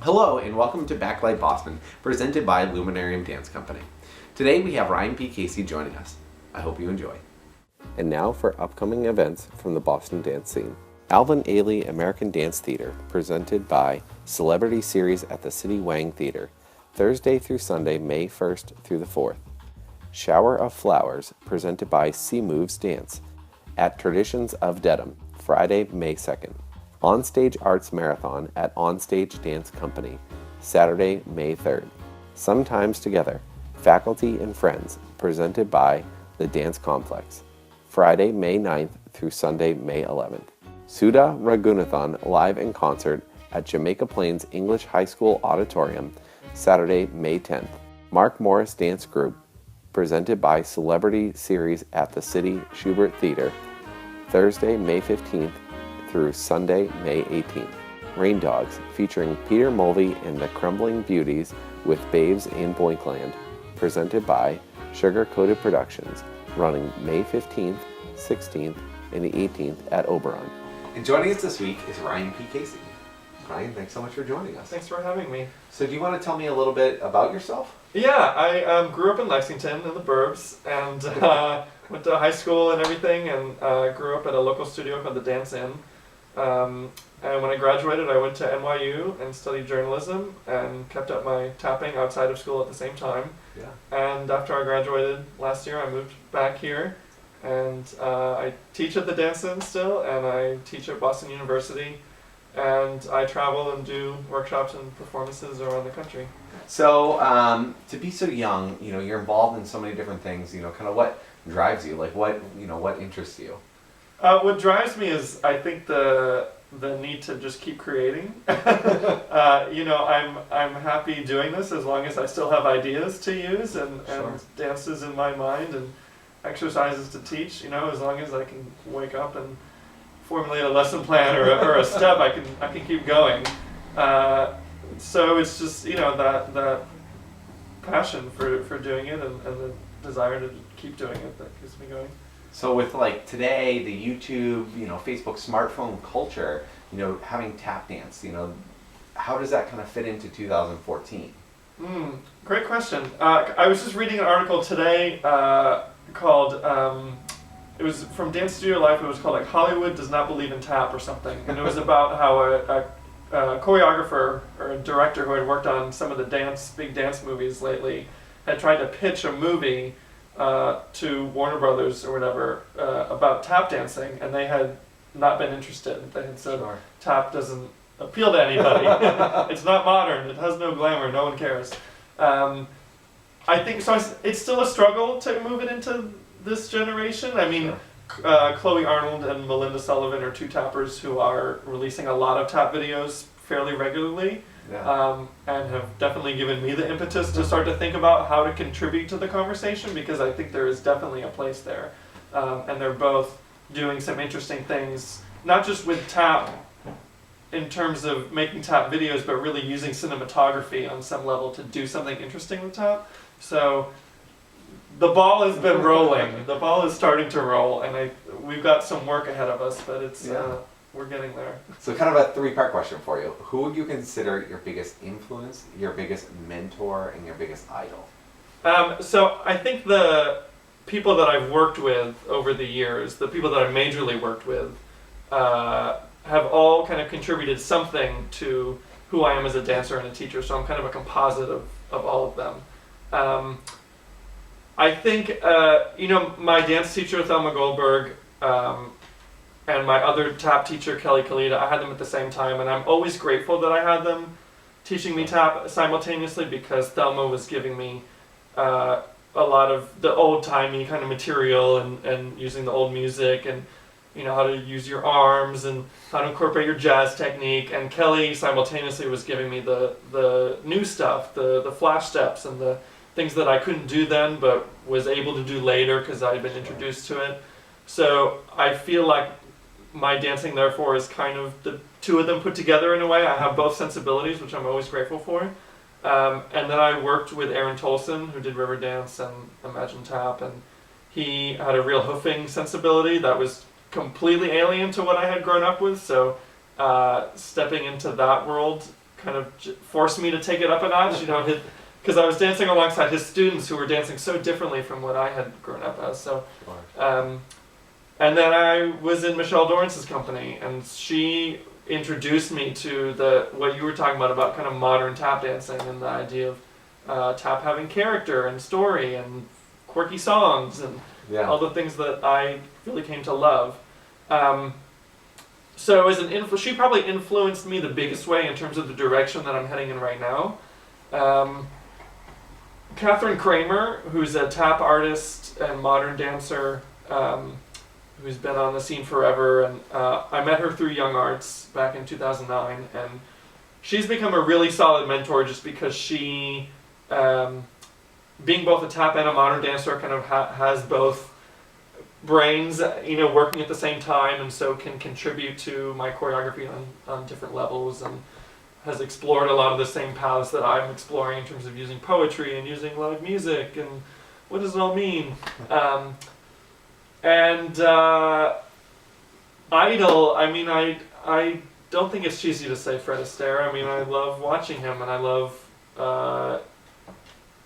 Hello and welcome to Backlight Boston, presented by Luminarium Dance Company. Today we have Ryan P. Casey joining us. I hope you enjoy. And now for upcoming events from the Boston dance scene. Alvin Ailey American Dance Theater, presented by Celebrity Series at the City Wang Theater, Thursday through Sunday, May 1st through the 4th. Shower of Flowers, presented by C Moves Dance, at Traditions of Dedham, Friday, May 2nd. Onstage Arts Marathon at Onstage Dance Company, Saturday, May 3rd. Sometimes Together, Faculty and Friends, presented by the Dance Complex, Friday, May 9th through Sunday, May 11th. Sudha Raghunathan live in concert at Jamaica Plains English High School Auditorium, Saturday, May 10th. Mark Morris Dance Group, presented by Celebrity Series at the City Schubert Theater, Thursday, May 15th through Sunday, May 18th. Rain Dogs, featuring Peter Mulvey and the Crumbling Beauties with Babes in Boinkland, presented by Sugar Coated Productions, running May 15th, 16th, and the 18th at Oberon. And joining us this week is Ryan P. Casey. Ryan, thanks so much for joining us. Thanks for having me. So do you want to tell me a little bit about yourself? Yeah, I grew up in Lexington in the burbs and went to high school and everything, and grew up at a local studio called the Dance Inn. And when I graduated, I went to NYU and studied journalism and kept up my tapping outside of school at the same time. Yeah. And after I graduated last year, I moved back here, and I teach at the Dance Inn still, and I teach at Boston University, and I travel and do workshops and performances around the country. So, to be so young, you're involved in so many different things, kind of what drives you? Like what interests you? What drives me is, I think, the need to just keep creating. I'm happy doing this as long as I still have ideas to use and dances in my mind and exercises to teach. As long as I can wake up and formulate a lesson plan or a step, I can keep going. So it's just that passion for doing it and the desire to keep doing it that keeps me going. So with like today, the YouTube, Facebook smartphone culture, having tap dance, how does that kind of fit into 2014? Great question. I was just reading an article today called, it was from Dance Studio Life, it was called like Hollywood Does Not Believe in Tap or something. And it was about how a choreographer or a director who had worked on some of the big dance movies lately had tried to pitch a movie to Warner Brothers or whatever about tap dancing, and they had not been interested. They had said, tap doesn't appeal to anybody. It's not modern. It has no glamour. No one cares. I think so. It's still a struggle to move it into this generation. I mean, Chloe Arnold and Melinda Sullivan are two tappers who are releasing a lot of tap videos fairly regularly. Yeah. And have definitely given me the impetus to start to think about how to contribute to the conversation, because I think there is definitely a place there. And they're both doing some interesting things, not just with tap in terms of making tap videos, but really using cinematography on some level to do something interesting with tap. So the ball has been rolling. The ball is starting to roll, and we've got some work ahead of us, but it's we're getting there. So kind of a three-part question for you. Who would you consider your biggest influence, your biggest mentor, and your biggest idol? So I think the people that I've worked with over the years, the people that I've majorly worked with, have all kind of contributed something to who I am as a dancer and a teacher, so I'm kind of a composite of all of them. I think, my dance teacher, Thelma Goldberg, and my other tap teacher, Kelly Kalita, I had them at the same time, and I'm always grateful that I had them teaching me tap simultaneously, because Thelma was giving me a lot of the old-timey kind of material and using the old music and how to use your arms and how to incorporate your jazz technique, and Kelly simultaneously was giving me the new stuff, the flash steps and the things that I couldn't do then but was able to do later because I had been introduced to it. So I feel like my dancing, therefore, is kind of the two of them put together in a way. I have both sensibilities, which I'm always grateful for. And then I worked with Aaron Tolson, who did Riverdance and Imagine Tap, and he had a real hoofing sensibility that was completely alien to what I had grown up with. So stepping into that world kind of forced me to take it up a notch, because I was dancing alongside his students who were dancing so differently from what I had grown up as. So, and then I was in Michelle Dorrance's company, and she introduced me to what you were talking about kind of modern tap dancing and the idea of tap having character and story and quirky songs and all the things that I really came to love. So as she probably influenced me the biggest way in terms of the direction that I'm heading in right now. Catherine Kramer, who's a tap artist and modern dancer, who's been on the scene forever, and I met her through Young Arts back in 2009, and she's become a really solid mentor just because she, being both a tap and a modern dancer, kind of has both brains, working at the same time, and so can contribute to my choreography on different levels, and has explored a lot of the same paths that I'm exploring in terms of using poetry and using live music and what does it all mean. Idol, I don't think it's cheesy to say Fred Astaire. I love watching him, and I love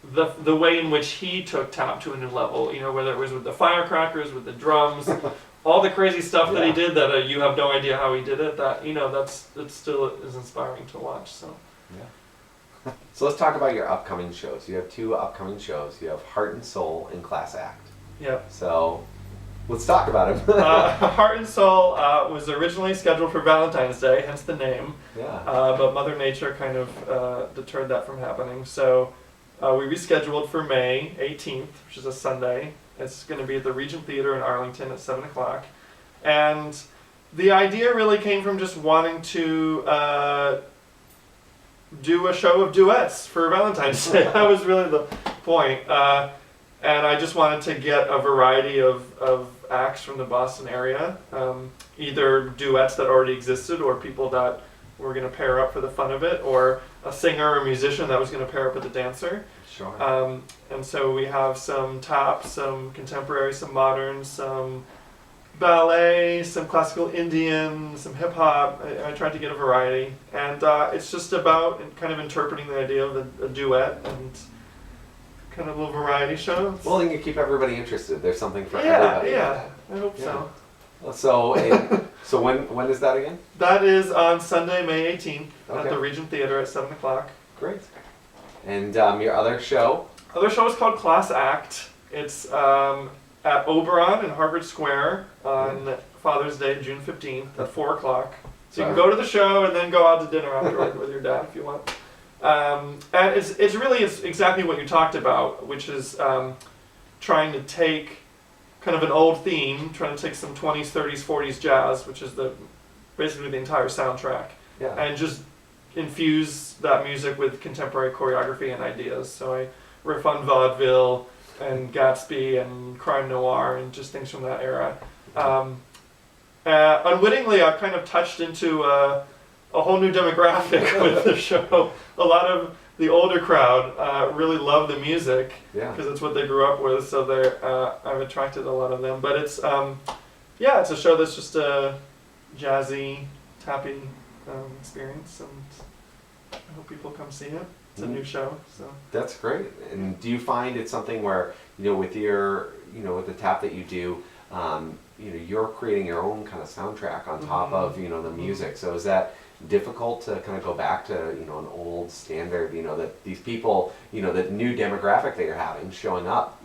the way in which he took tap to a new level, whether it was with the firecrackers, with the drums, all the crazy stuff that he did that you have no idea how he did it, that still is inspiring to watch. So So let's talk about your upcoming shows. You have 2 upcoming shows. You have Heart and Soul and Class Act. Yep. So let's talk about it. Heart and Soul was originally scheduled for Valentine's Day, hence the name. Yeah. But Mother Nature kind of deterred that from happening. So we rescheduled for May 18th, which is a Sunday. It's going to be at the Regent Theater in Arlington at 7 o'clock. And the idea really came from just wanting to do a show of duets for Valentine's Day. That was really the point. And I just wanted to get a variety of acts from the Boston area, either duets that already existed or people that were going to pair up for the fun of it, or a singer or musician that was going to pair up with a dancer. Sure. And so we have some tap, some contemporary, some modern, some ballet, some classical Indian, some hip hop. I tried to get a variety, and it's just about kind of interpreting the idea of a duet and kind of a little variety show. Well, and you keep everybody interested. There's something for everybody. Yeah, I hope so. So when is that again? That is on Sunday, May 18th at the Regent Theater at 7 o'clock. Great. And your other show? Other show is called Class Act. It's at Oberon in Harvard Square on Father's Day, June 15th at 4 o'clock. So you can go to the show and then go out to dinner afterward with your dad if you want. And it's exactly what you talked about, which is trying to take kind of an old theme, trying to take some 20s, 30s, 40s jazz, which is basically the entire soundtrack, and just infuse that music with contemporary choreography and ideas. So I riff on vaudeville and Gatsby and crime noir and just things from that era. Unwittingly, I've kind of touched into a whole new demographic with the show. A lot of the older crowd really love the music because it's what they grew up with. So I've attracted a lot of them. But it's it's a show that's just a jazzy, tappy experience, and I hope people come see it. It's a new show, so that's great. And do you find it's something where with your with the tap that you do, you're creating your own kind of soundtrack on top of the music? So is that difficult to kind of go back to an old standard? That these people, that new demographic that you're having showing up,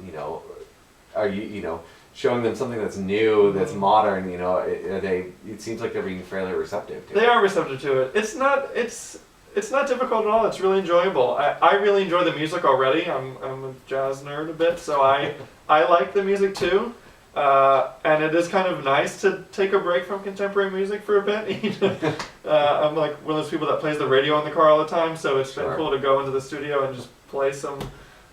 are you showing them something that's new, that's modern? It seems like they're being fairly receptive to it. They are receptive to it. It's not difficult at all. It's really enjoyable. I really enjoy the music already. I'm a jazz nerd a bit, so I like the music too. And it is kind of nice to take a break from contemporary music for a bit. I'm like one of those people that plays the radio in the car all the time, so it's been cool to go into the studio and just play some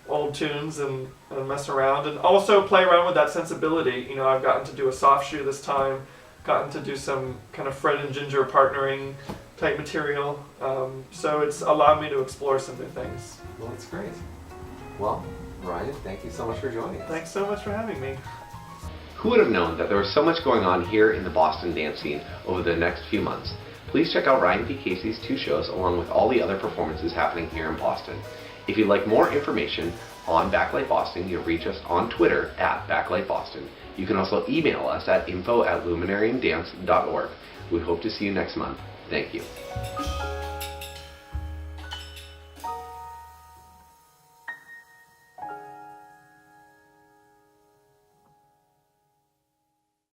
old tunes and mess around, and also play around with that sensibility. I've gotten to do a soft shoe this time, gotten to do some kind of Fred and Ginger partnering type material, so it's allowed me to explore some new things. Well, that's great. Well, Ryan, thank you so much for joining us. Thanks so much for having me. Who would have known that there was so much going on here in the Boston dance scene over the next few months? Please check out Ryan P. Casey's 2 shows along with all the other performances happening here in Boston. If you'd like more information on Backlight Boston, you'll reach us on Twitter at Backlight Boston. You can also email us at info@luminariumdance.org. We hope to see you next month. Thank you.